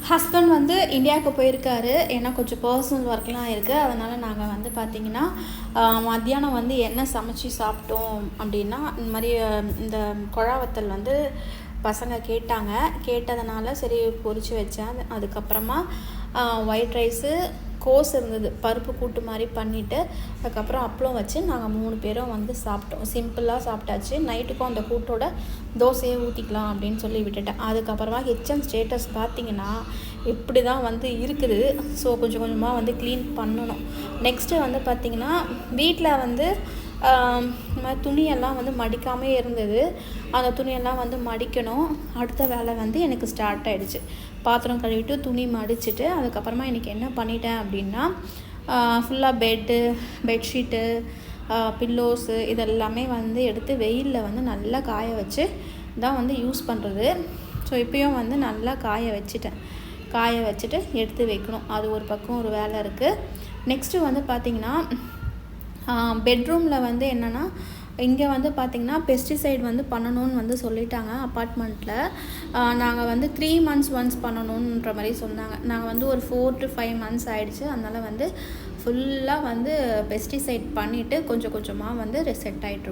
Husband வந்து இந்தியாவுக்கு போயிருக்காரு. ஏன்னா கொஞ்சம் பர்சனல் ஒர்க்லாம் இருக்குது. அதனால் நாங்கள் வந்து பார்த்திங்கன்னா மத்தியானம் வந்து என்ன சமைச்சு சாப்பிட்டோம் அப்படின்னா, இந்த மாதிரி இந்த கொழா வத்தல் வந்து பசங்க கேட்டாங்க. கேட்டதுனால சரி பொரிச்சு வச்சேன். அதுக்கப்புறமா ஒயிட் ரைஸு, கோஸ் இருந்தது, பருப்பு கூட்டு மாதிரி பண்ணிவிட்டு அதுக்கப்புறம் அப்பளம் வச்சு நாங்கள் 3 பேரும் வந்து சாப்பிட்டோம். சிம்பிளாக சாப்பிட்டாச்சு. நைட்டுக்கும் அந்த கூட்டோட தோசையை ஊற்றிக்கலாம் அப்படின்னு சொல்லி விட்டுட்டேன். அதுக்கப்புறமா கிச்சன் ஸ்டேட்டஸ் பார்த்திங்கன்னா இப்படி தான் வந்து இருக்குது. ஸோ கொஞ்சம் கொஞ்சமாக வந்து க்ளீன் பண்ணணும். நெக்ஸ்ட்டு வந்து பார்த்திங்கன்னா வீட்டில் வந்து இந்த மாதிரி துணியெல்லாம் வந்து மடிக்காமே இருந்தது. அந்த துணியெல்லாம் வந்து மடிக்கணும். அடுத்த வேலை வந்து எனக்கு ஸ்டார்ட் ஆகிடுச்சு. பாத்திரம் கழுவிட்டு துணி மடிச்சுட்டு அதுக்கப்புறமா இன்றைக்கி என்ன பண்ணிட்டேன் அப்படின்னா, ஃபுல்லாக பெட்ஷீட்டு, பில்லோஸு இதெல்லாமே வந்து எடுத்து வெயிலில் வந்து நல்லா காய வச்சு தான் வந்து யூஸ் பண்ணுறது. ஸோ இப்போயும் வந்து நல்லா காய வச்சுட்டு எடுத்து வைக்கணும். அது ஒரு பக்கம் ஒரு வேலை இருக்குது. நெக்ஸ்ட்டு வந்து பார்த்திங்கன்னா பெட்ரூமில் வந்து என்னென்னா, இங்கே வந்து பார்த்திங்கன்னா பெஸ்டிசைட் வந்து பண்ணணும்னு வந்து சொல்லிட்டாங்க அப்பார்ட்மெண்ட்டில். நாங்கள் வந்து 3 months ஒன்ஸ் பண்ணணுன்ற மாதிரி சொன்னாங்க. நாங்கள் வந்து ஒரு 4 to 5 months ஆகிடுச்சு. அதனால் வந்து ஃபுல்லாக வந்து பெஸ்டிசைட் பண்ணிவிட்டு கொஞ்சம் கொஞ்சமாக வந்து செட் ஆகிட்ருக்கோம்.